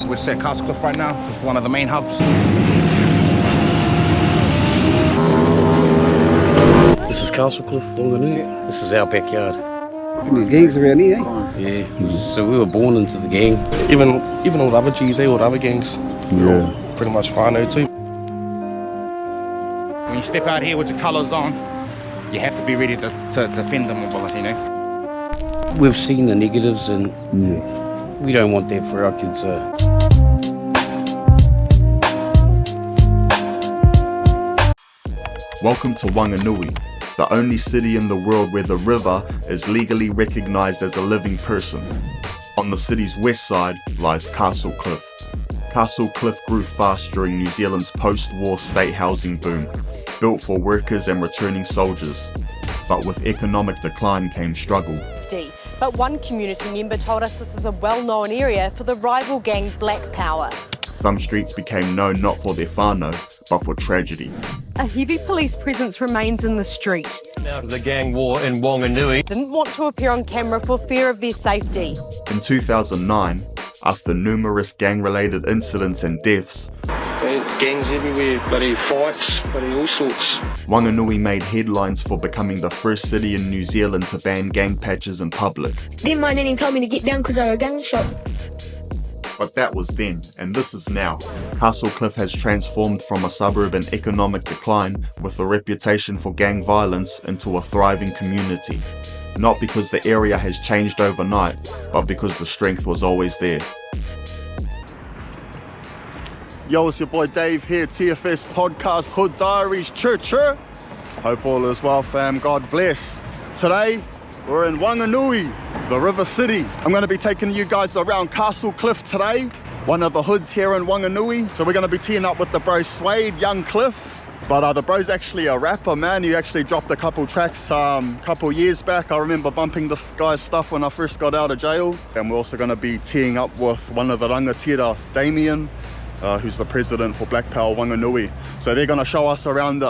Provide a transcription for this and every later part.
We're at Castlecliff right now. It's one of the main hubs. This is Castlecliff, Whanganui. This is our backyard. Any gangs around here, eh? Yeah, so we were born into the gang. Even all the other G's, all the other gangs, we're all pretty much whānau too. When you step out here with your colours on, you have to be ready to defend them, you know. We've seen the negatives and we don't want that for our kids. Welcome to Whanganui, the only city in the world where the river is legally recognised as a living person. On the city's west side lies Castlecliff. Castlecliff grew fast during New Zealand's post-war state housing boom, built for workers and returning soldiers. But with economic decline came struggle. But one community member told us this is a well-known area for the rival gang Black Power. Some streets became known not for their whānau, but for tragedy. A heavy police presence remains in the street. Out of the gang war in Whanganui. Didn't want to appear on camera for fear of their safety. In 2009, after numerous gang-related incidents and deaths, Gangs everywhere, bloody fights, bloody all sorts. Whanganui made headlines for becoming the first city in New Zealand to ban gang patches in public. Then my nanny told me to get down because I got a gunshot. But that was then, and this is now. Castlecliff has transformed from a suburb in economic decline with a reputation for gang violence into a thriving community. Not because the area has changed overnight, but because the strength was always there. Yo, it's your boy Dave here, TFS Podcast, Hood Diaries, church. Hope all is well, fam, God bless. Today, we're in Whanganui, the river city. I'm going to be taking you guys around Castlecliff today, one of the hoods here in Whanganui. So we're going to be teeing up with the bro Suede, Young Cliff. But the bro's actually a rapper, man. He actually dropped a couple tracks couple years back. I remember bumping this guy's stuff when I first got out of jail. And we're also going to be teeing up with one of the rangatira, Damien, who's the president for Black Power Whanganui. So they're going to show us around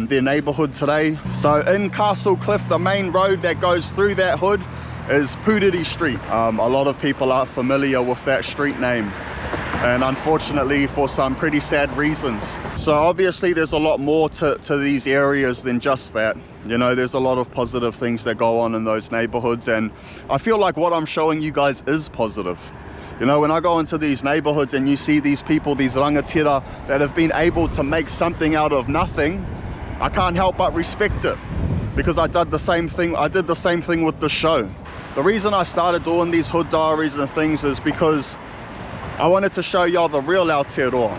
their neighbourhood today. So in Castlecliff, the main road that goes through that hood is Puriri Street. A lot of people are familiar with that street name, and unfortunately for some pretty sad reasons. So obviously there's a lot more to these areas than just that. You know, there's a lot of positive things that go on in those neighbourhoods, and I feel like what I'm showing you guys is positive. You know, when I go into these neighborhoods and you see these people, these rangatira that have been able to make something out of nothing, I can't help but respect it, because I did the same thing with the show. The reason I started doing these hood diaries and things is because I wanted to show y'all the real Aotearoa.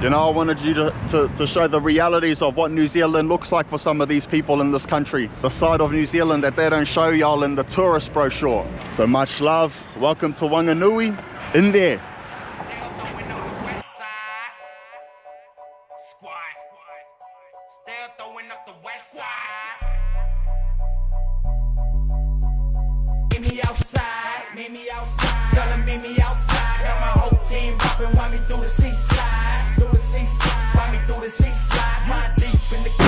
You know, I wanted you to show the realities of what New Zealand looks like for some of these people in this country. The side of New Zealand that they don't show y'all in the tourist brochure. So much love. Welcome to Whanganui. In there. Meet me outside. Tell them meet me outside. Got my whole team popping, want me through the seaside. Through the seaside. Want me through the seaside. Ride deep in the I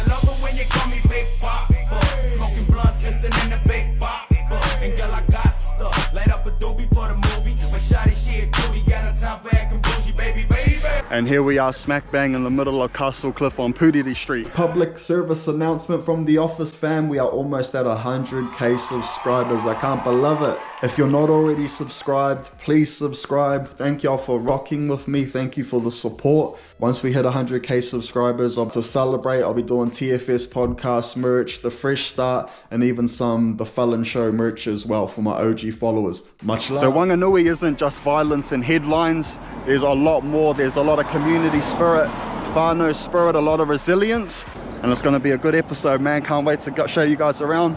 love it when you call me Big Pop. Smoking blunts, listening to Big Pop. And girl, I got stuff. Light up a doobie for the movie. But shawty, she a cutie. Got no time for acting bougie, baby. And here we are smack bang in the middle of Castlecliff on Puriri Street. Public service announcement from the office, fam. We are almost at 100k subscribers. I can't believe it. If you're not already subscribed, please subscribe. Thank y'all for rocking with me. Thank you for the support. Once we hit 100k subscribers, to celebrate, I'll be doing TFS podcast merch, the Fresh Start, and even the Felon Show merch as well for my OG followers. Much love. So Whanganui isn't just violence and headlines. There's a lot more. There's a lot of community spirit, whānau spirit, a lot of resilience. And it's going to be a good episode, man. Can't wait to show you guys around.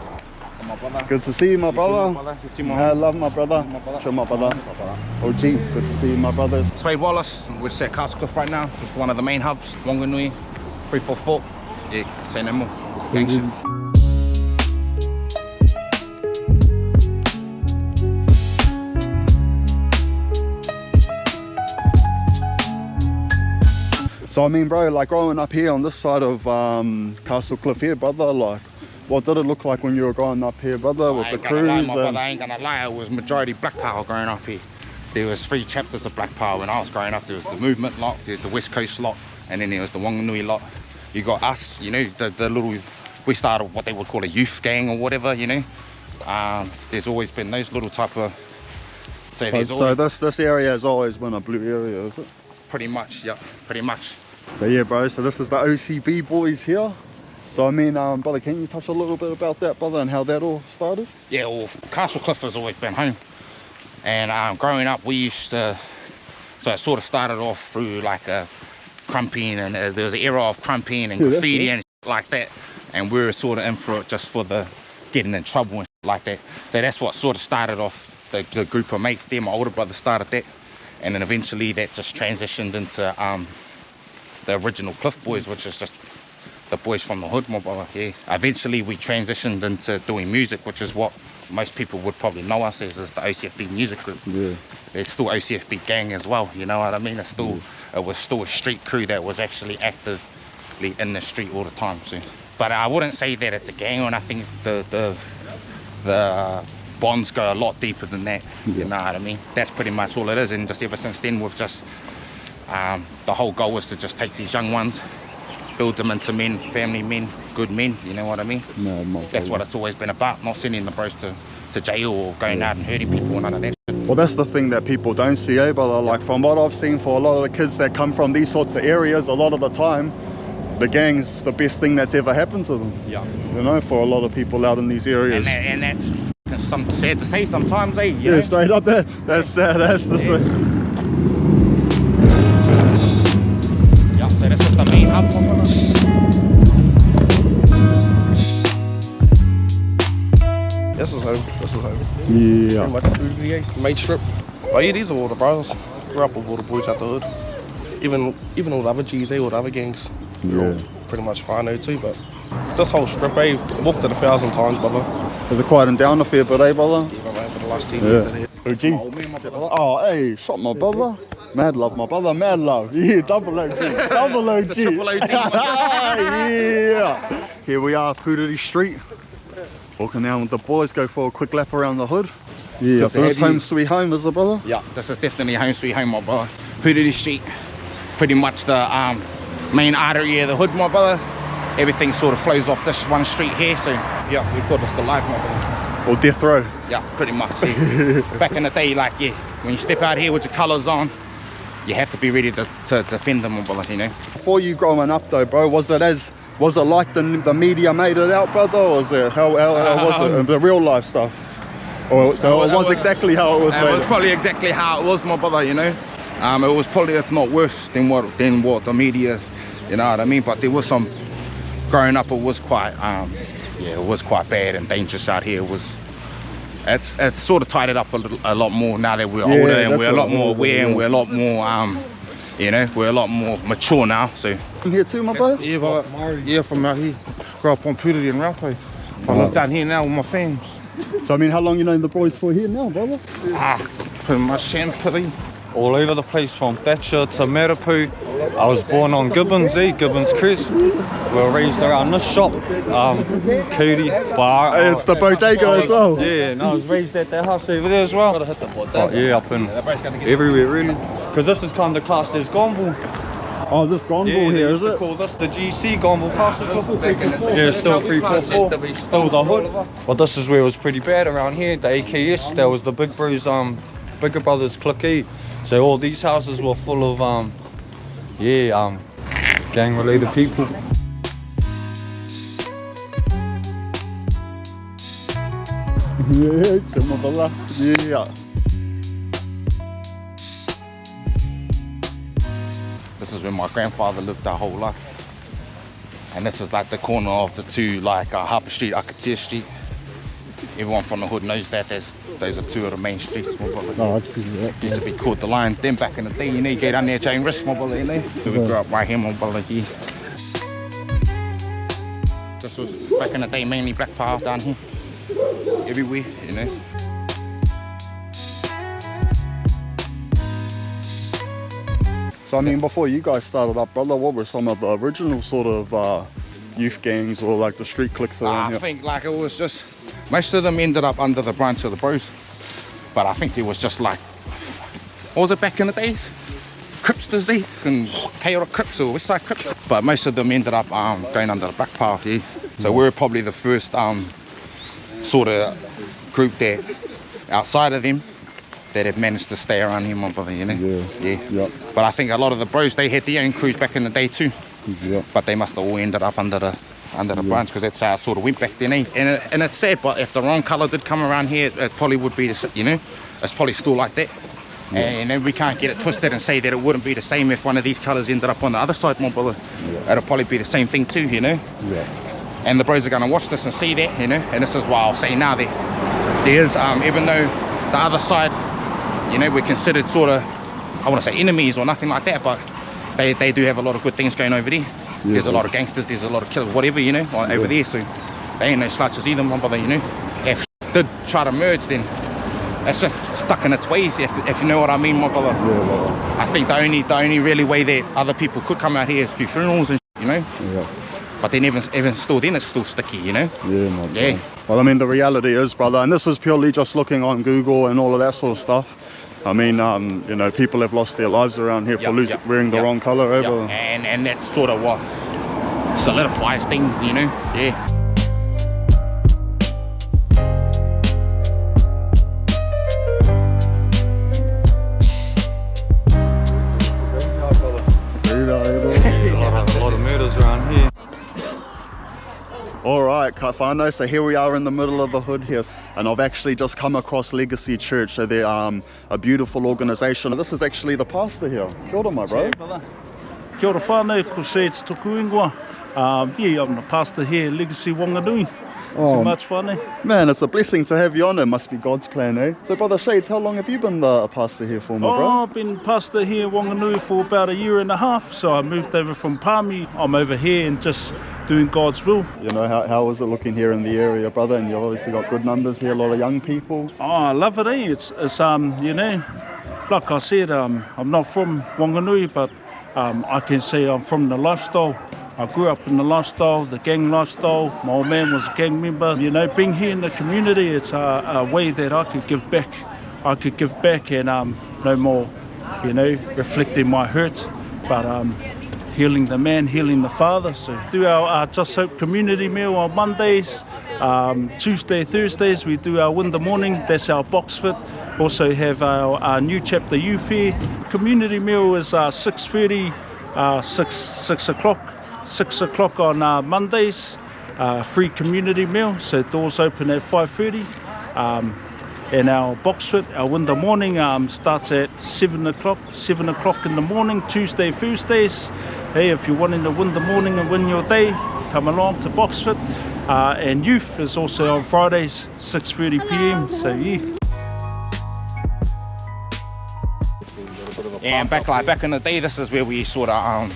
Good to see you, my brother. I love my brother. Show my brother. OG, good to see you, my brothers. Suede Wallace, we're at Castlecliff right now. It's one of the main hubs, Whanganui, 344. Yeah, say no more. Gangster. So I mean, bro, like growing up here on this side of Castlecliff here, brother, like what did it look like when you were growing up here, brother, with the crews? I ain't gonna lie, it was majority black power growing up here. There was 3 chapters of black power when I was growing up. There was the movement lot, there's the West Coast lot, and then there was the Whanganui lot. You got us, you know, the little, we started what they would call a youth gang or whatever, you know. There's always been those little type of, so this area has always been a blue area, is it? Pretty much, yeah, pretty much. So yeah, bro, so this is the OCB boys here. So I mean, brother, can you touch a little bit about that, brother, and how that all started? Yeah, well, Castlecliff has always been home. And growing up, we used to, so it sort of started off through like crumping, and there was an era of crumping and graffiti and like that. And we were sort of in for it just for the getting in trouble and like that. So that's what sort of started off the group of mates there. My older brother started that. And then eventually that just transitioned into the original Cliff Boys, which is just the boys from the hood, my brother. Yeah. Eventually we transitioned into doing music, which is what most people would probably know us as, is the OCFB music group. Yeah. It's still OCFB gang as well, you know what I mean? It's still, it was still a street crew that was actually actively in the street all the time. So. But I wouldn't say that it's a gang, and I think the bonds go a lot deeper than that, you know what I mean? That's pretty much all it is, and just ever since then we've just, the whole goal was to just take these young ones, build them into men, family men, good men, you know what I mean? That's what it's always been about, not sending the bros to jail or going out and hurting people or none of that shit. Well, that's the thing that people don't see, eh, brother? Like from what I've seen for a lot of the kids that come from these sorts of areas, a lot of the time, the gang's the best thing that's ever happened to them. Yeah. You know, for a lot of people out in these areas. And that's sad to say sometimes, eh? Yeah, know? Straight up there. That's sad, that's the thing. Yeah, so this is the main hub. This is home, this is home. Yeah. Pretty much Puriri, main strip. Oh yeah, these are all the brothers. Grew up with all the boys out the hood. Even all the other G's, all the other gangs. They're all pretty much fine though too, but this whole strip, eh, walked it 1,000 times, brother. Is it quieting down a fair bit, eh, brother? Yeah, man, for the last 10 years. Oh, hey, shot my brother. Mad love, my brother, mad love. Yeah, double OG, double OG. Triple OG. Yeah. Here we are, Puriri Street. Walking down with the boys, go for a quick lap around the hood. Yeah, so this home sweet home, is it, brother? Yeah, this is definitely home sweet home, my brother. Puriri Street, pretty much the main artery of the hood, my brother. Everything sort of flows off this one street here, so yeah, we call this the life, my brother. Or death row. Yeah, pretty much. Yeah. Back in the day, like, yeah, when you step out here with your colours on, you have to be ready to defend them, my brother, you know. Before you growing up though, bro, was it like the media made it out, brother, or was it how was it the real life stuff? Or so it was exactly how it was made? It was probably exactly how it was, my brother, you know. It was probably, if not worse than what the media, you know what I mean. But there was some, growing up, it was quite yeah, it was quite bad and dangerous out here. It's sort of tied it up a lot more now that we're older, and we're a lot more aware, and we're a lot more you know, we're a lot more mature now. So from here too, my brother? Yeah, but yeah, from out here. Grew up on Puriri and Raupo. I live down here now with my fams. So I mean, how long you known the boys for here now, brother? Pretty much Puriri. All over the place, from Thatcher to Merapu. I was born on Gibbons, Gibbons Crest. We were raised around this shop, Cootie Bar. Hey, it's the bodega as well. Yeah, and I was raised at that house over there as well. But yeah, up in everywhere really. Because this is kind of classed as Gomble. Oh, this Gomble here, is it? Call this the GC Gomble Castle. Yeah, still 344, still the hood. But this is where it was pretty bad around here. The AKS, there was the Big Bros, Bigger Brothers Clique. So all these houses were full of gang related people. Yeah. this is where my grandfather lived our whole life. And this is like the corner of the two, like Harper Street, Akatia Street. Everyone from the hood knows that. Those are two of the main streets. Oh, I see that. Used to be called the Lions then back in the day, you know, you go down there, chain wrist, my brother, you know. So we grew up right here, my brother, here. This was back in the day mainly black power down here. Everywhere, you know. So I mean, before you guys started up, brother, what were some of the original sort of youth gangs or like the street cliques around here? I think like it was just, most of them ended up under the branch of the bros. But I think it was just like, what was it back in the days? Cripsters, and chaotic Crips or West Side Crips. But most of them ended up going under the Black Party. So we're probably the first sort of group that, outside of them, that have managed to stay around here, my brother, you know? Yeah. But I think a lot of the bros, they had their own crews back in the day too. But they must have all ended up under the branch, because that's how it sort of went back then. And it's sad, but if the wrong colour did come around here, it probably would be, you know, it's probably still like that. And then we can't get it twisted and say that it wouldn't be the same if one of these colours ended up on the other side, my brother. It'll probably be the same thing too, you know? And the bros are going to watch this and see that, you know? And this is why I'll say now that there's, even though the other side, you know, we're considered sort of, I want to say enemies or nothing like that, but they do have a lot of good things going over there. There's a lot of gangsters, there's a lot of killers, whatever, you know, over there. So they ain't no slouches either, my brother, you know? If did try to merge, then it's just stuck in its ways, if you know what I mean, my brother. I think the only really way that other people could come out here is through funerals and shit, you know. But then even still then it's still sticky, you know. Well, I mean, the reality is, brother, and this is purely just looking on Google and all of that sort of stuff. I mean, you know, people have lost their lives around here for wearing the wrong colour over. And that's sort of what solidifies things, you know. A lot of murders around here. Alright, Kaifano, so here we are in the middle of the hood here, and I've actually just come across Legacy Church. So they're a beautiful organisation. This is actually the pastor here. Kia ora, my bro. Kia ora whānau, ko Sage tuku ingoa. Yeah, I'm the pastor here at Legacy Whanganui. So much fun, eh? Man, it's a blessing to have you on. It must be God's plan, eh? So, Brother Shades, how long have you been a pastor here for, my bro? I've been pastor here at Whanganui for about 1.5 years. So I moved over from Palmy. I'm over here and just doing God's will. You know, how is it looking here in the area, brother? And you've obviously got good numbers here, a lot of young people. Oh, I love it, eh? It's you know, like I said, I'm not from Whanganui, but I can say I'm from the lifestyle. I grew up in the lifestyle, the gang lifestyle. My old man was a gang member. You know, being here in the community, it's a way that I could give back. I could give back and no more, you know, reflecting my hurt, but healing the man, healing the father. So do our Just Hope community meal on Mondays. Tuesday, Thursdays, we do our Winter morning. That's our box fit. Also have our new chapter youth here. Community meal is 6:30, 6 o'clock. 6 o'clock on Mondays, free community meal, so doors open at 5:30. And our box fit, our winter morning starts at 7 o'clock in the morning, Tuesday, Thursdays. Hey, if you're wanting to win the morning and win your day, come along to box fit. And youth is also on Fridays, 6:30 p.m. So yeah. And back in the day, this is where we sort of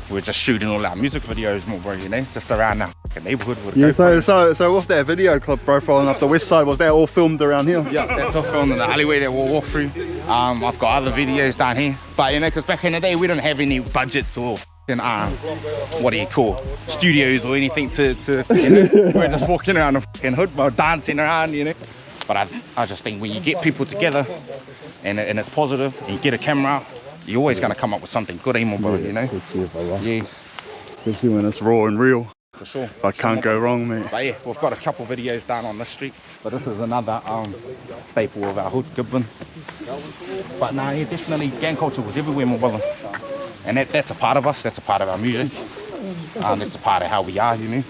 we're just shooting all our music videos, more bro, you know, just around the neighbourhood. Yeah, so with that video clip, bro, following up the west side, was that all filmed around here? Yeah, that's all filmed in the alleyway that we'll walk through. I've got other videos down here, but you know, because back in the day we didn't have any budgets or what do you call, studios or anything to you know, we're just walking around the fucking hood, bro, dancing around, you know. But I just think when you get people together and it's positive and you get a camera, you're always going to come up with something good, eh, bro, you know? Yeah. Especially when it's raw and real. For sure. I can't go wrong, mate. But yeah, we've got a couple videos down on this street. But this is another staple of our hood, Goodwin. But nah, yeah, definitely gang culture was everywhere, my brother. And that's a part of us, that's a part of our music. That's a part of how we are, you know?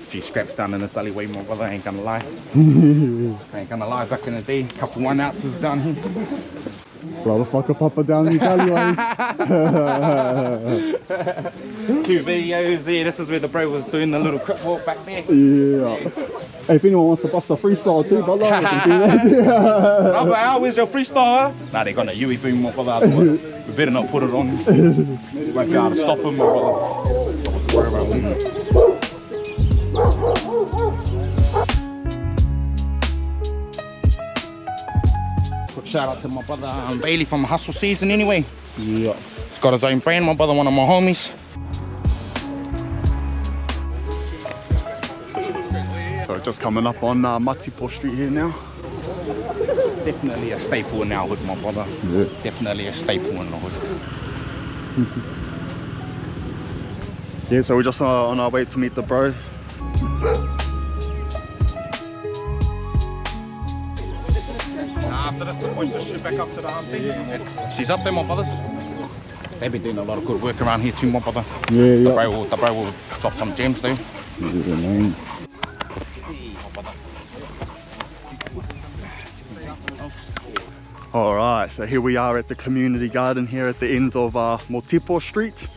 A few scraps down in this alleyway, my brother, ain't gonna lie. Ain't gonna lie, back in the day, a couple 1 ounces down here. Brother, fuck a papa down these alleyways. 2 videos there. This is where the bro was doing the little crip walk back there. Yeah. Hey, if anyone wants to bust a freestyle too, brother, we can do that. No, but how is your freestyle? Nah, they got a Yui boom, my brother. We better not put it on. We won't be able to stop him, my brother. Shout out to my brother Bailey from Hustle Season anyway. Yeah. He's got his own brand, my brother, one of my homies. So just coming up on Matipo Street here now. Definitely a staple in our hood, my brother. Yeah. Definitely a staple in the hood. Yeah, so we're just on our way to meet the bro. After this, the boys just shoot back up to the humpy. She's up there, my brothers. They've been doing a lot of good work around here too, my brother. Yeah, The bro will drop some gems too. Yeah. Alright, so here we are at the community garden here at the end of Motipo Street.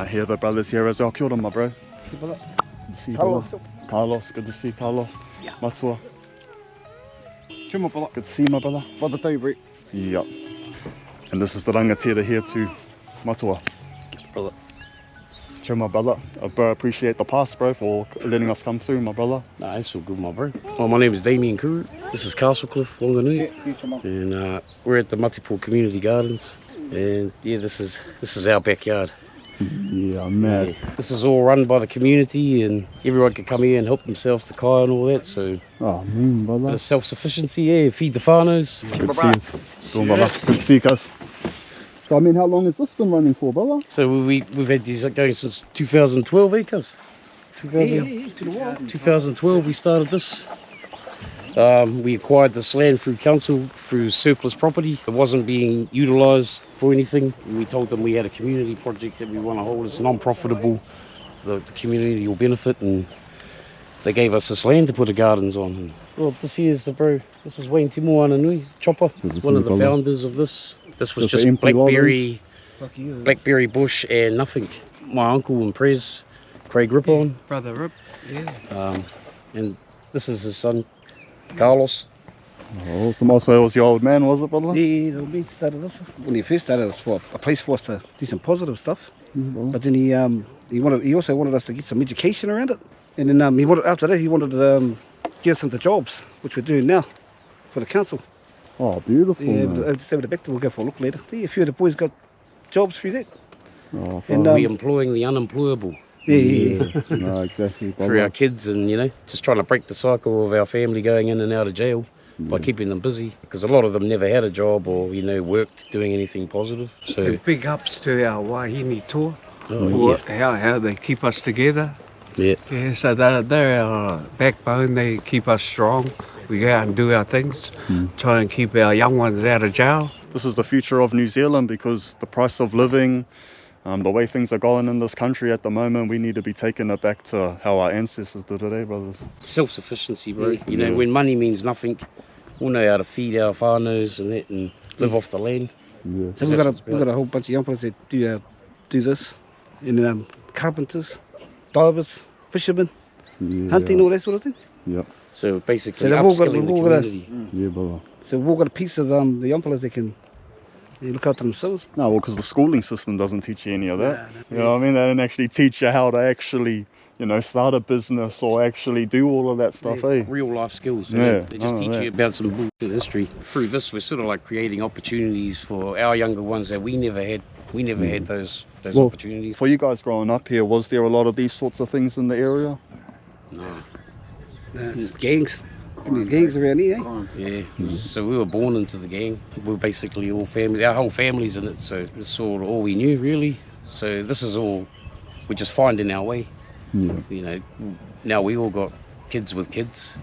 Here the brothers here as well. Kia ora, my bro. Good to see you, brother. Carlos, good to see you, Carlos. Yeah. Matua. Kia ora, brother. Good to see you, my brother. Brother tau, bro. Yep. And this is the rangatira here too. Matua. Brother. Sure, my brother. Bro, appreciate the pass, bro, for letting us come through, my brother. Nah, it's all good, my bro. Well, my name is Damien Kuru. This is Castlecliff, Whanganui. And we're at the Matipo Community Gardens. And yeah, this is our backyard. Yeah, mad. Yeah. This is all run by the community, and everyone can come here and help themselves to kai and all that. So, Oh, man, brother. bit of self-sufficiency, yeah. Feed the whānaus. Good to see you. Brother. Good to see you, guys. So, I mean, how long has this been running for, brother? So we've had these going since 2012, eh, cuz? 2012 we started this. We acquired this land through council, through surplus property. It wasn't being utilised for anything. We told them we had a community project that we want to hold. It's non-profitable. The community will benefit, and they gave us this land to put the gardens on. Well, this here's the bro. This is Wayne Timo Whanganui, Chopper. He's one of the founders of this. This was just blackberry bush and nothing. My uncle and Prez, Craig Rippon. Brother Rip. Yeah. And this is his son, Carlos. Oh, awesome. Also, it was your old man, was it, brother? Yeah, the old started this. When he first started, it was for a place for us to do some positive stuff. But then he also wanted us to get some education around it. And then after that he wanted to get us into jobs, which we're doing now for the council. Oh, beautiful. Yeah, man. just over the back, we'll go for a look later. See, a few of the boys got jobs through that. Oh, And, We're employing the unemployable. Yeah. No, exactly. Through our kids, and just trying to break the cycle of our family going in and out of jail by keeping them busy, because a lot of them never had a job or worked doing anything positive. So big ups to our wahine tour, Oh, how they keep us together. yeah, So they're our backbone. They keep us strong. We go out and do our things, try and keep our young ones out of jail. This is the future of New Zealand, because the price of living, the way things are going in this country at the moment, we need to be taking it back to how our ancestors did it, brothers? self-sufficiency, bro. When money means nothing, we'll know how to feed our whānaus and that, and live off the land. Yeah. So we've got a whole bunch of young fellas that do this, and carpenters, divers, fishermen, hunting, all that sort of thing. Yep. So basically, So they've all got- upskilling the we've all got a- community. Yeah, brother. So we've all got a piece of the young fellas that can look after themselves. No, well, because the schooling system doesn't teach you any of that. You know what I mean? They don't actually teach you how to actually, start a business or actually do all of that stuff, eh? Real life skills. Yeah, They just none of teach that. you about some bullshit history. Through this, we're sort of like creating opportunities for our younger ones that we never had. We never had those Well, opportunities. For you guys growing up here, was there a lot of these sorts of things in the area? No. It's gangs. Gangs around here, eh? Yeah. So we were born into the gang. We were basically all family. Our whole family's in it. So it's sort of all we knew, really. So this is all we're just finding our way. Yeah. Now we all got kids with kids.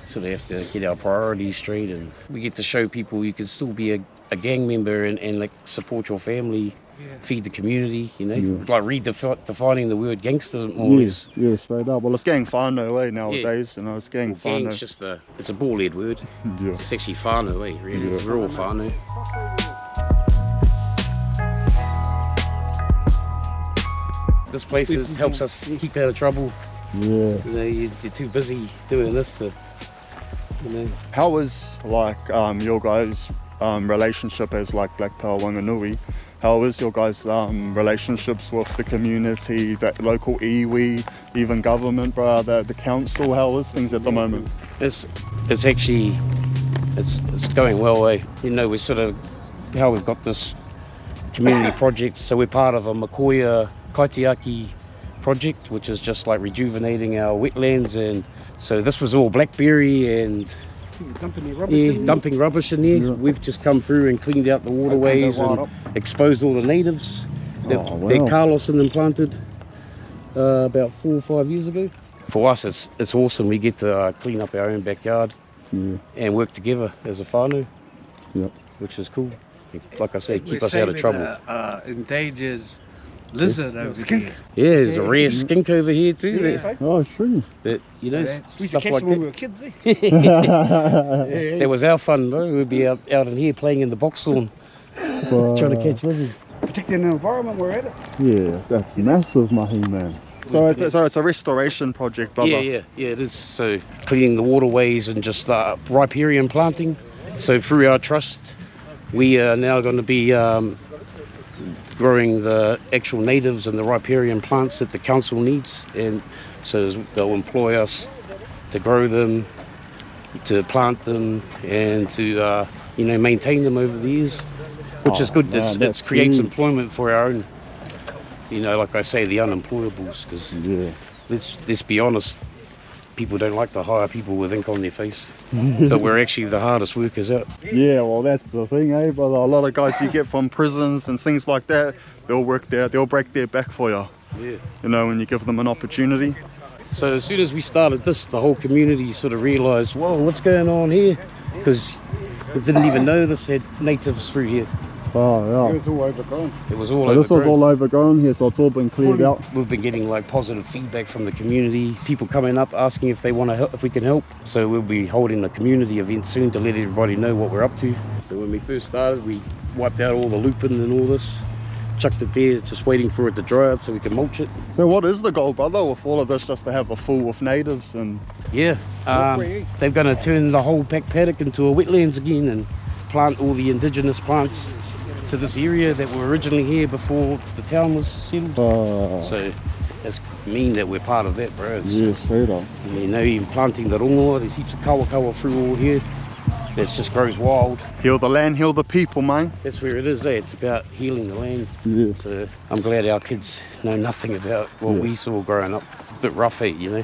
So they have to get our priorities straight, and we get to show people you can still be a gang member and like support your family, feed the community, like redefining the word gangster more or less. Yeah, straight up. Well, it's gang whānau, nowadays, it's gang whānau. Gang's just it's a ball-head word. Yeah. It's actually whānau, really. Yeah. We're all whānau. This place helps us keep out of trouble. Yeah. You're too busy doing this to, How is your guys' relationship as like Black Power Whanganui? How is your guys' relationships with the community, that local iwi, even government, bro, the council? How is things at the moment? It's going well, eh? We're sort of how we've got this community project. So we're part of a Makoia Kaitiaki project, which is just like rejuvenating our wetlands. And so this was all blackberry and dumping rubbish in there. So we've just come through and cleaned out the waterways and exposed all the natives that Carlos and them planted about 4 or 5 years ago. For us, it's awesome. We get to clean up our own backyard and work together as a whānau, which is cool. Like I said, keep us out of trouble. Endangered lizard over here. Yeah, there's a rare skink over here too. Oh, sure. That, you know, We used to stuff catch like them when we that. were kids, eh? That was our fun, though. We'd be out in here playing in the box lawn, trying to catch lizards. Particularly in the environment we're at it. Yeah, that's massive, mahi, man. So it's a restoration project, brother. Yeah, it is. So cleaning the waterways and just riparian planting. So through our trust, we are now going to be growing the actual natives and the riparian plants that the council needs, and so they'll employ us to grow them, to plant them, and to maintain them over the years, which is good. It creates employment for our own, like I say, the unemployables, because let's be honest, people don't like to hire people with ink on their face, but we're actually the hardest workers out. Yeah, well, that's the thing, eh, brother? A lot of guys you get from prisons and things like that, they'll work there, they'll break their back for you. Yeah. When you give them an opportunity. So as soon as we started this, the whole community sort of realised, whoa, what's going on here? Because we didn't even know this had natives through here. Oh, yeah. It was all overgrown. It was all So overgrown. this was all overgrown here, so it's all been cleared out. We've been getting like positive feedback from the community, people coming up asking if they want to help, if we can help. So we'll be holding a community event soon to let everybody know what we're up to. So when we first started, we wiped out all the lupin and all this, chucked it there, just waiting for it to dry out so we can mulch it. So what is the goal, brother, with all of this, just to have a full with natives? And they're going to turn the whole back paddock into a wetlands again and plant all the indigenous plants to this area that were originally here before the town was settled. So that's mean that we're part of that, bro. Straight up. Even planting the rongoa, there's heaps of kawa through all here. That just grows wild. Heal the land, heal the people, man. That's where it is, eh? It's about healing the land. Yeah. So I'm glad our kids know nothing about what we saw growing up. A bit rough, eh, Yeah.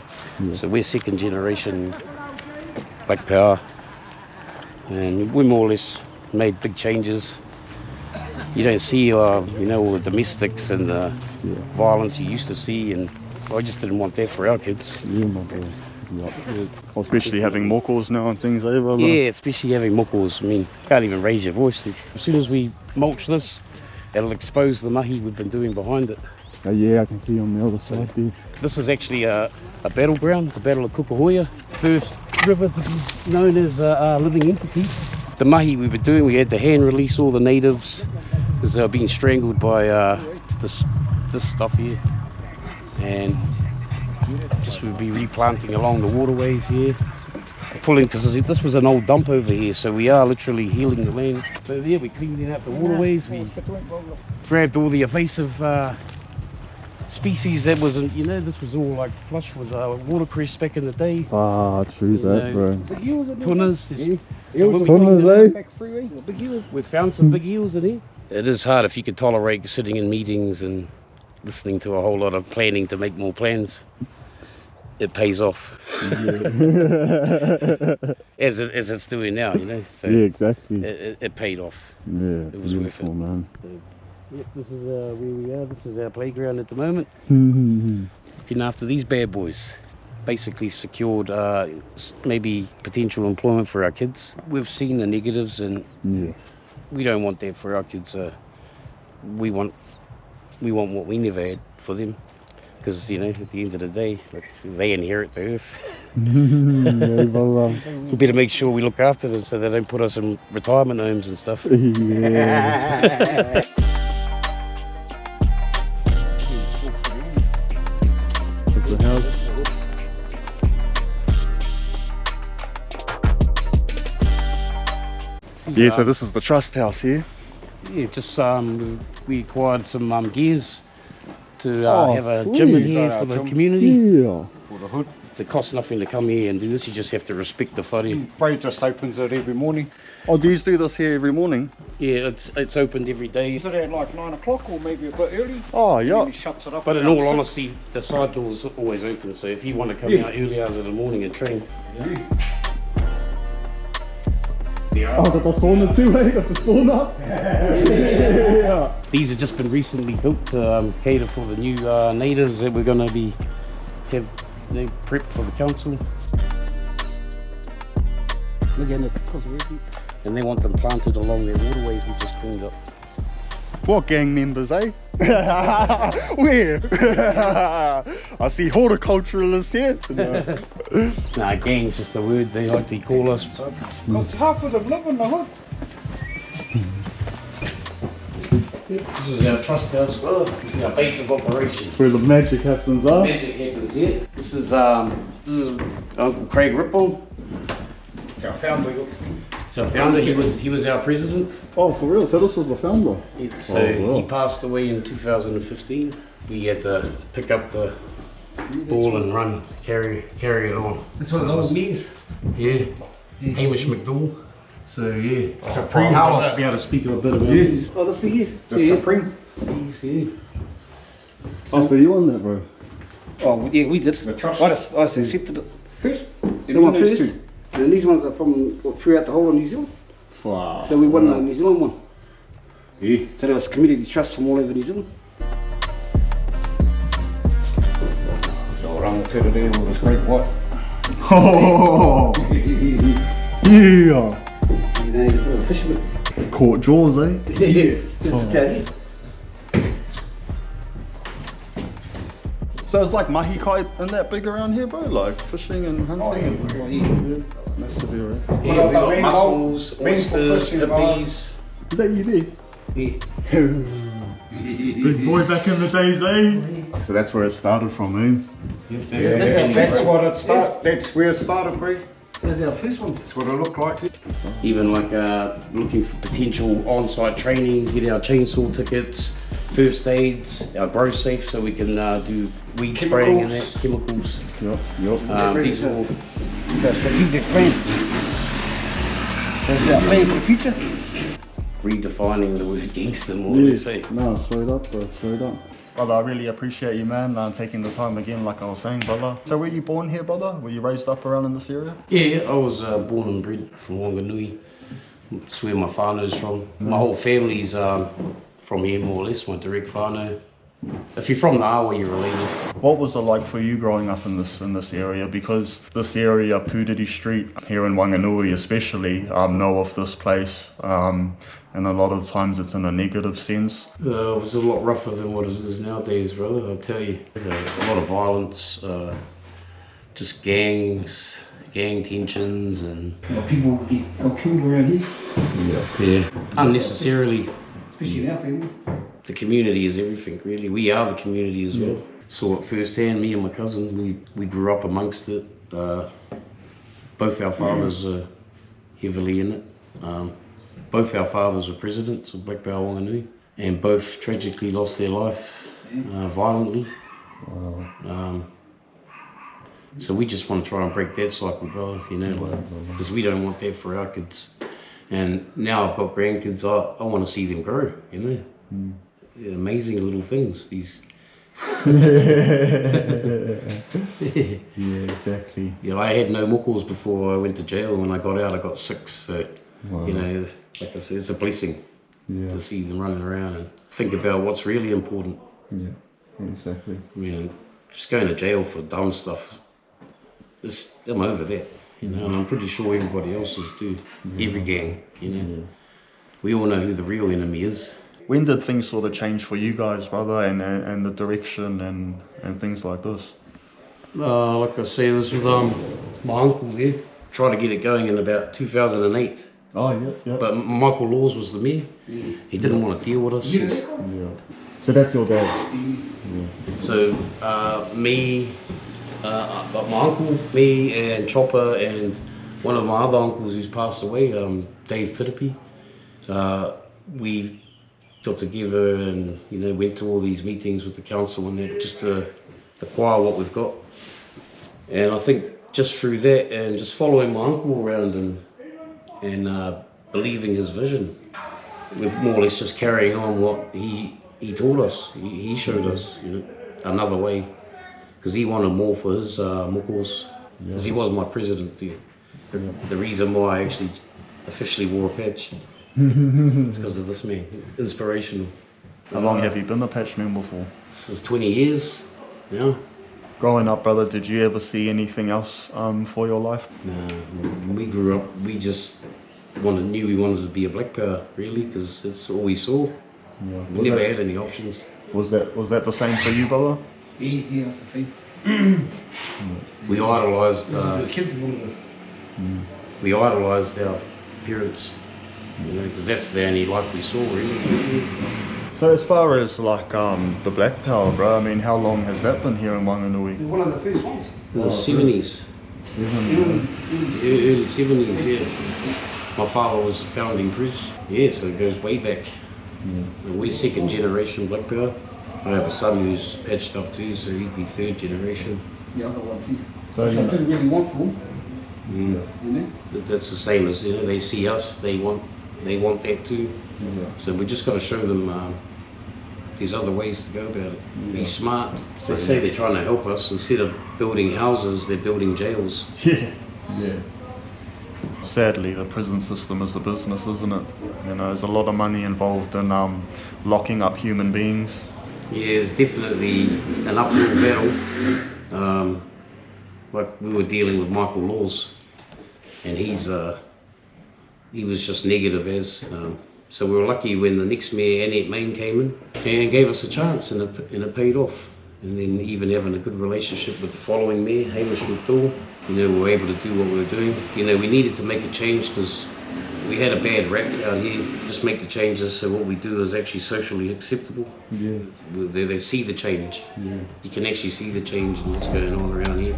So we're second generation Black Power. And we more or less made big changes. You don't see, all the domestics and the violence you used to see, and I just didn't want that for our kids. Yeah, my boy. Especially having mokos now and things, eh, brother? Yeah, especially having mokos. Can't even raise your voice. As soon as we mulch this, it'll expose the mahi we've been doing behind it. Oh, yeah, I can see on the other side there. This is actually a battleground, the Battle of Kukahoia. First river to be known as a living entity. The mahi we were doing, we had to hand release all the natives because they were being strangled by this stuff here, and just we'd be replanting along the waterways here, pulling, because this was an old dump over here, so we are literally healing the land. So yeah, we're cleaning out the waterways. We grabbed all the invasive species that wasn't, this was all like flush with watercress back in the day. Ah, true that, bro. Tunas. Tunas, eh? We found some big eels in here. It is hard if you can tolerate sitting in meetings and listening to a whole lot of planning to make more plans. It pays off. as it's doing now, So yeah, exactly. It paid off. Yeah, it was worth it. Man. Yep, this is where we are. This is our playground at the moment. Looking after these bad boys. Basically secured maybe potential employment for our kids. We've seen the negatives, and we don't want that for our kids. We want what we never had for them. Because, at the end of the day, they inherit the earth. We better make sure we look after them so they don't put us in retirement homes and stuff. Yeah, so this is the trust house here. Yeah, just we acquired some gears to have a gym in here for the community. Yeah. It costs nothing to come here and do this. You just have to respect the whare. Bray just opens it every morning. Oh, do you do this here every morning? Yeah, it's opened every day. Is it at like 9 o'clock or maybe a bit early? Oh, yeah. He shuts it up. But in all honesty, the side door's always open. So if you want to come out early hours of the morning and train. Oh, got the sauna too, eh? Got the sauna. Yeah. These have just been recently built to cater for the new natives that we're going to be prepped for the council. And they want them planted along their waterways we just cleaned up. What gang members, eh? Where? I see horticulturalists here. Nah, gang's just the word they like to call us. Because half of them live in the hood. This is our trust house, brother. This is our base of operations. Where the magic happens, huh? Magic happens here. This is Uncle Craig Ripple. It's our founder. So our founder, he was our president. Oh, for real? So this was the founder? So he passed away in 2015. We had to pick up the ball and run, carry it on. That's what those means. Yeah. Hamish McDowell. So yeah. So Carlos should be able to speak a bit about these. Oh, that's the year. The Supreme. Yeah. Oh, so you won that, bro? Oh, yeah, we did. The trust. I just accepted it. First? The one first. And these ones are from throughout the whole of New Zealand. Wow. So we won the New Zealand one. Yeah. So there was community trusts from all over New Zealand. So around the turtle there with this great white. Oh, yeah. You know, you're a fisherman. Caught jaws, eh? Yeah. Just tell you. So it's like mahi-kai and that big around here, bro? Like fishing and hunting? Oh, yeah. Nice to be around. Yeah, we got mussels, oysters, hippies. Is that you there? Yeah. Big boy back in the days, eh? So that's where it started from, eh? That's what it started. That's where it started, bro. That's our first one. That's what it looked like. Even like looking for potential on-site training, get our chainsaw tickets, first aids, our grow safe so we can do weed spraying and that, chemicals. Yep. These all. It's our strategic plan. That's our plan for the future. Redefining the word gangster more, let's say. No, straight up, bro, straight up. Brother, I really appreciate you, man, taking the time again, like I was saying, brother. So were you born here, brother? Were you raised up around in this area? Yeah, I was born and bred from Whanganui. That's where my whānau's from. My whole family's from here, more or less, my direct whānau. If you're from the Awa, you're related. What was it like for you growing up in this area? Because this area, Puriri Street, here in Whanganui especially, know of this place. And a lot of times it's in a negative sense. It was a lot rougher than what it is nowadays, brother, I'll tell you. A lot of violence, just gang tensions and... People got killed around here. Yeah. Unnecessarily. Especially in our family. The community is everything, really. We are the community as well. Saw it firsthand, me and my cousin, we grew up amongst it. Both our fathers are heavily in it. Both our fathers were presidents of Black Power Whanganui, and both tragically lost their life violently. So we just want to try and break that cycle, brother, you know, because we don't want that for our kids. And now I've got grandkids, I want to see them grow, you know. They're amazing little things, these. Yeah, exactly. You know, I had no muckles before I went to jail. When I got out, I got 6. So, you know, like I said, it's a blessing to see them running around and think about what's really important. Yeah, exactly. You know, just going to jail for dumb stuff, I'm over that, you know, and I'm pretty sure everybody else is too. Every gang, you know. We all know who the real enemy is. When did things sort of change for you guys, brother, and the direction and things like this? Like I say, this was my uncle there. Tried to get it going in about 2008. Oh, yeah. But Michael Laws was the mayor. He didn't want to deal with us. Yeah. So that's your dad? So me, my uncle, me and Chopper and one of my other uncles who's passed away, Dave Puriri, we got together and, you know, went to all these meetings with the council and that, just to acquire what we've got. And I think just through that and just following my uncle around and believing his vision, we're more or less just carrying on what he taught us. He showed us, you know, another way, because he wanted more for his mokos, because he was my president. The reason why I actually officially wore a patch is because of this man. Inspirational. How long have you been a patchman before? This is 20 years, yeah. Growing up, brother, did you ever see anything else for your life? No, when we grew up, we just knew we wanted to be a black power, really, because that's all we saw. Yeah. We never had any options. Was that the same for you, brother? Yeah, that's the thing. We idolised our parents, you know, because that's the only life we saw, really. So as far as like the black power, bro, I mean, how long has that been here in Whanganui? One of the first ones. In the 70s. Early 70s, yeah. My father was the founding priest. Yeah, so it goes way back. Yeah. We're second generation black power. I have a son who's patched up too, so he'd be third generation. Yeah, I got one too. So I didn't really want one. Yeah. You know? That's the same as, you know, they see us, they want that too. Yeah. So we just got to show them there's other ways to go about it. Yeah. Be smart. They say they're trying to help us. Instead of building houses, they're building jails. Yeah. Yeah. Sadly, the prison system is a business, isn't it? You know, there's a lot of money involved in locking up human beings. Yeah, it's definitely an uphill battle. Like we were dealing with Michael Laws, and he was just negative as. So we were lucky when the next mayor, Annette Main, came in and gave us a chance, and it paid off. And then even having a good relationship with the following mayor, Hamish McDowell, you know, we were able to do what we were doing. You know, we needed to make a change because we had a bad rap out here. Just make the changes so what we do is actually socially acceptable. Yeah. They see the change. Yeah. You can actually see the change in what's going on around here.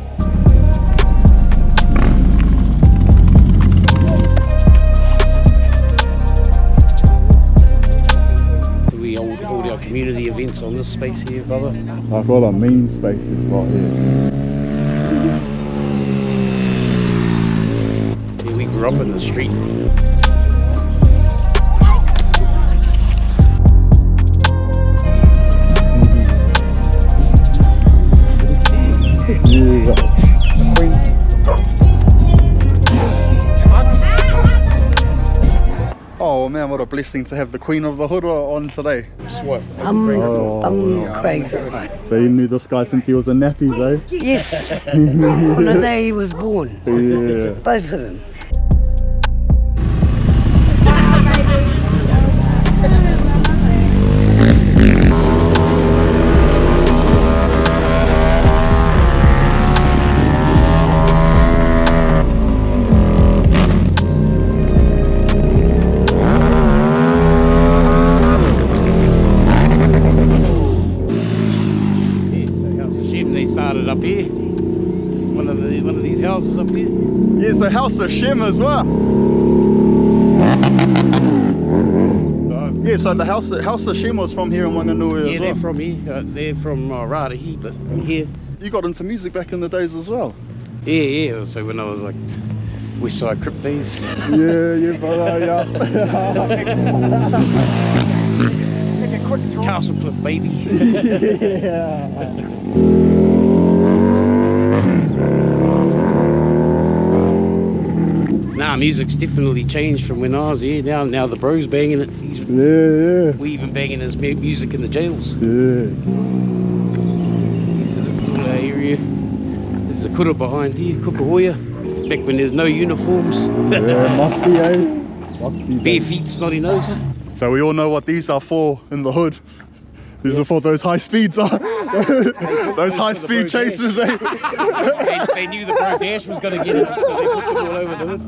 We hold our community events on this space here, brother. Like all our main spaces right here. Yeah, we grew up in the street. Oh man, what a blessing to have the Queen of the Hood on today. I'm Craig. So you knew this guy since he was in nappies, eh? Yes, on the day he was born. Yeah. Both of them. Up here, just one of these houses up here. Yeah, so House of Shem as well. Yeah, so the House of Shem was from here in Whanganui as well. Yeah, they're from here. They're from Rarahi, but here. You got into music back in the days as well. Yeah. So when I was like West Side Crip days. Yeah, brother, yeah. Castlecliff, baby. Yeah. Nah, music's definitely changed from when I was here. Now the bro's banging it. Yeah. We even banging his music in the jails. Yeah. So this is all our area. There's a kura behind here, Kukahoya. Back when there's no uniforms. Yeah, mufti, eh? Mufti, bare feet, snotty nose. So we all know what these are for in the hood. These are for those high speeds, those high speed chases, eh? They knew the bro dash was going to get it, so they put them all over the hood.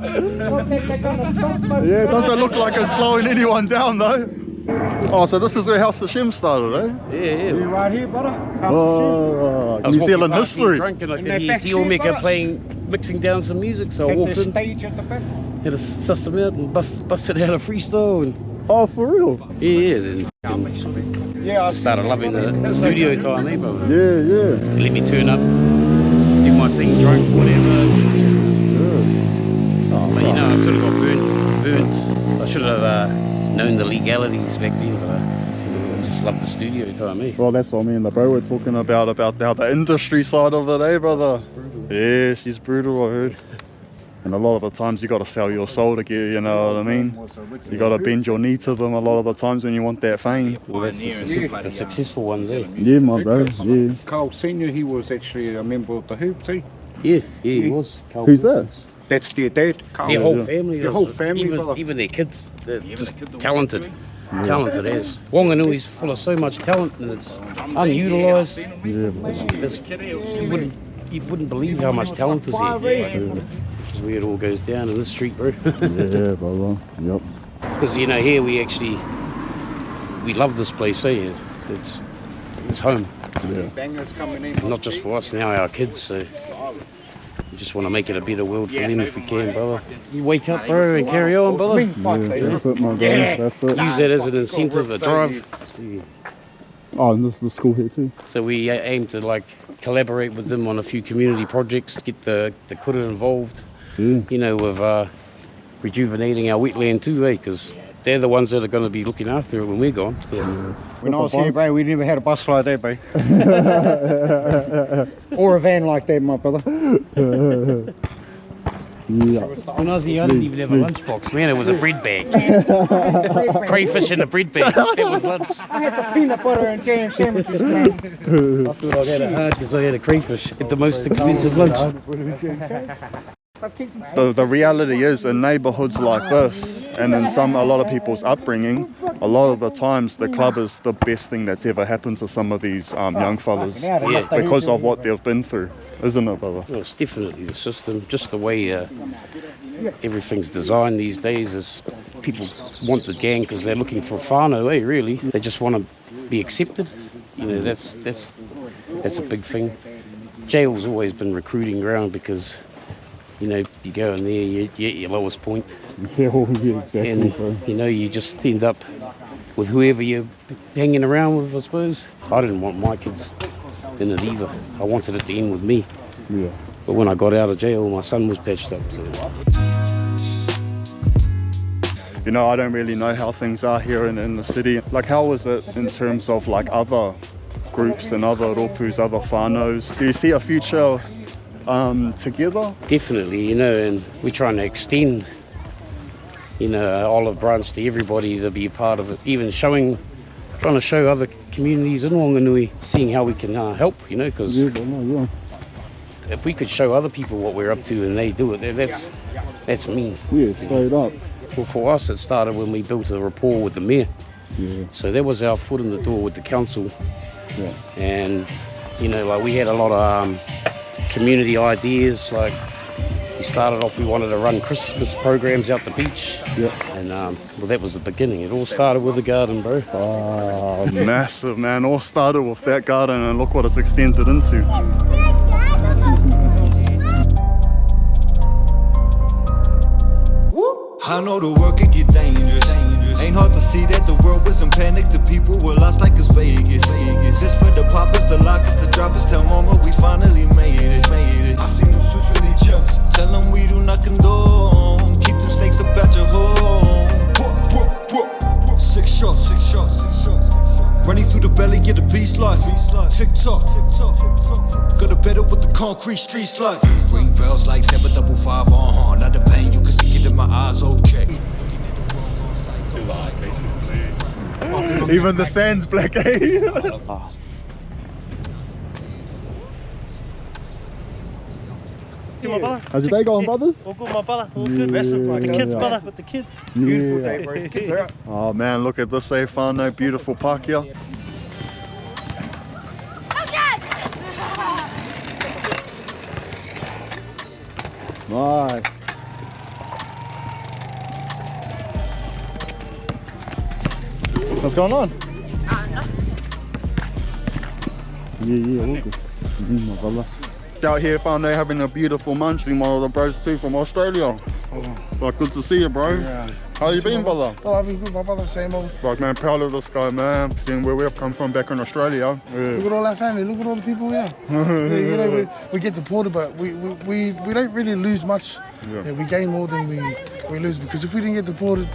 Yeah, it doesn't look like it's slowing anyone down though. Oh, so this is where House of Shem started, eh? Yeah. You right here, brother? Oh, New Zealand history. Drunk and I could hear T-Maker mixing down some music, so I walked in. Stage at the back. Had to suss them out and busted out a freestyle. And oh, for real? Yeah. Then I started loving the studio time, eh, brother? Yeah. Let me turn up, do my my thing, drunk, whatever. But you know, I sort of got burnt. I should have known the legalities back then, but I just love the studio time, eh? Well, that's what me and the bro were talking about how the industry side of it, eh, brother? Yeah, she's brutal, I heard. And a lot of the times you got to sell your soul to get, you know what I mean? You got to bend your knee to them a lot of the times when you want that fame. Well, that's the successful ones, eh? Yeah, my bro, yeah. Carl Senior, he was actually a member of the Hoop team. Yeah, he was. Carl Who's that? That's their dad, Carl. Their whole family. Their whole family, even their kids. They're just talented. Talented as. Wanganui's full of so much talent and it's unutilized. You wouldn't believe how much talent is here. This is where it all goes down in this street, bro. Yeah, brother. Yep. Because you know, here we love this place, eh? It's home. Yeah. Not just for us, now our kids. So we just want to make it a better world for them if we can, brother. You wake up, bro, and carry on, brother. Yeah, that's it, my bro. That's it. Use that as an incentive, a drive. Oh, and this is the school here too. So we aim to like collaborate with them on a few community projects, get the kura involved. Yeah. You know, with rejuvenating our wetland too, eh? Because they're the ones that are going to be looking after it when we're gone. Yeah. When I was here, bro, we never had a bus like that, bro. Or a van like that, my brother. Yeah. When I was here, I didn't even have a lunchbox, man. It was a bread bag. Crayfish in a bread bag. That was lunch. I had the peanut butter and jam sandwiches, man. I thought I had it hard because I had a crayfish at the most expensive lunch. The reality is, in neighbourhoods like this, and in a lot of people's upbringing, a lot of the times the club is the best thing that's ever happened to some of these young fellas, because of what they've been through, isn't it, brother? Well, it's definitely the system, just the way everything's designed these days. Is people want the gang because they're looking for whānau, eh? Really, they just want to be accepted. You know, that's a big thing. Jail's always been recruiting ground because, you know, you go in there, you get your lowest point. Yeah, exactly. And, you know, you just end up with whoever you're hanging around with, I suppose. I didn't want my kids in it either. I wanted it to end with me. Yeah. But when I got out of jail, my son was patched up. So. You know, I don't really know how things are here in the city. Like, how is it in terms of like other groups and other ropus, other whānaus? Do you see a future together? Definitely, you know, and we're trying to extend, you know, olive branch to everybody to be a part of it, even trying to show other communities in Whanganui, seeing how we can help, you know, because if we could show other people what we're up to and they do it, that's me. Yeah, straight up. Well, for us it started when we built a rapport with the mayor. Yeah. So that was our foot in the door with the council. Yeah. And, you know, like we had a lot of community ideas. Like we started off, we wanted to run Christmas programs out the beach. Yeah. And well, that was the beginning. It all started with the garden, bro. Oh, massive, man. All started with that garden and look what it's extended into. I know the world can get dangerous. Ain't hard to see that the world was in panic. The people were lost like it's Vegas. This for the poppers, the lockers, the droppers. Tell mama we finally made it. I seen them switch with each other. Tell them we do not condone. Keep them snakes up at your home. 6 shots. Running through the belly, get the beast like tick-tock. Got a better with the concrete streets like. Ring bells like 755 on. Not the pain, you can see it in my eyes, okay. Even the sand's black, eh? How's your day going, brothers? All good, my brother. All good. The kids, brother, with the kids. Beautiful day, bro. Kids are out. Oh man, look at this, eh, whānau, beautiful park here. Nice. What's going on? Yeah, all good. My brother. Out here, whānau, having a beautiful munch. One of the bros too from Australia. brother. Like, good to see you, bro. Yeah. How you been, brother? Well, I've been good, my brother. Same old. Like, man, proud of this guy, man. Seeing where we've come from back in Australia. Yeah. Look at all our family. Look at all the people here. Yeah, you know, we get deported, but we don't really lose much. Yeah, we gain more than we lose, because if we didn't get deported,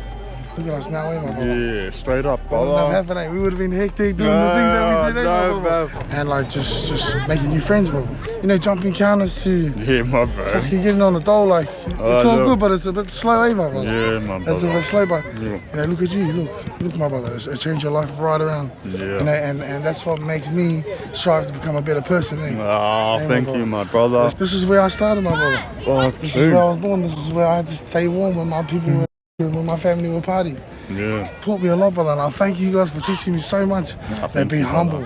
look at us now, my brother. Yeah, straight up, brother. What would have happened, we would have been hectic doing the thing that we did, bro. And like just making new friends, bro. You know, jumping counters to my bro. Fucking getting on the dole, like it's all good, but it's a bit slow, my brother. Yeah, my brother. It's a bit slow, but you know, look at you, look, my brother. It changed your life right around. Yeah. You know, and that's what makes me strive to become a better person. Oh, thank you, my brother. This is where I started, my brother. Oh, this is where I was born. This is where I had to stay warm when my people, when my family were partying. Yeah. Taught me a lot, brother, and I thank you guys for teaching me so much. They be humble.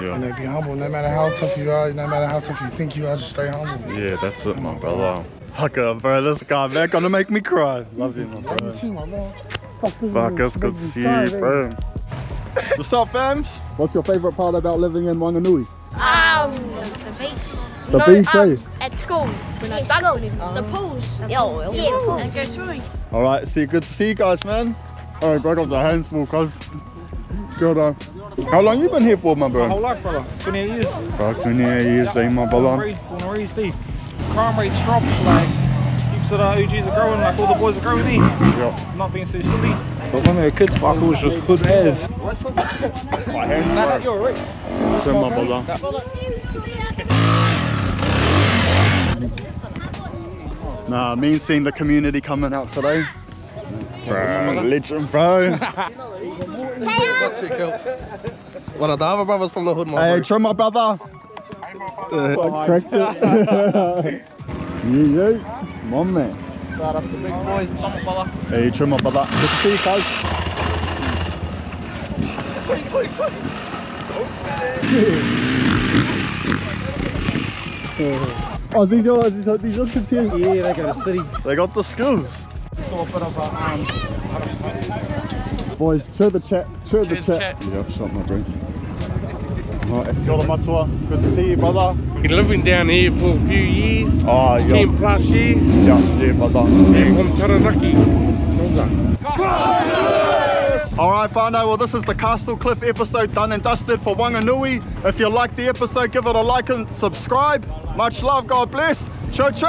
Yeah. And they be humble. No matter how tough you are, no matter how tough you think you are, just stay humble. Yeah, that's it, my brother. Fuck it, bro. This guy, man, gonna make me cry. Love you, my brother. Me too, my brother. Fuck, it's good to see you, bro. What's up, fams? What's your favorite part about living in Whanganui? The beach. The beach, eh? At school. When I done the pools. Yeah, the pools. And go swimming. Alright, good to see you guys, man. Alright, bro, I got the hands full, cuz. Good on. How long you been here for, my bro? My whole life, brother. 28 years. About 28 years, eh, my brother? Born and raised, Steve. Crime rate dropped, like, heaps of the OGs are growing, like all the boys are growing, eh? Yep. Not being so silly. But when we were kids, fuck, it was just good as. My hands, you're right. So, my brother. Nah, me seeing the community coming out today. Bro, legend, bro. That's it, cool. One of the other brothers from the hood, my Hey, trim my brother. I cracked it. Yeah, my man. Start up the big boys, something, brother. Hey, trim my brother. Good to see you, guys. Oh, these your kids here? Yeah, they go to city. They got the skills. So a bit of a, Boys, share the chat. Share the chat. Yeah, shut my brain. Alright, kia ora matua. Good to see you, brother. Been living down here for a few years. Oh, yeah. 10 plus years. Yeah, brother. I'm from Taranaki. Alright, whānau, well this is the Castlecliff episode done and dusted for Whanganui. If you liked the episode, give it a like and subscribe. Much love, God bless. Church.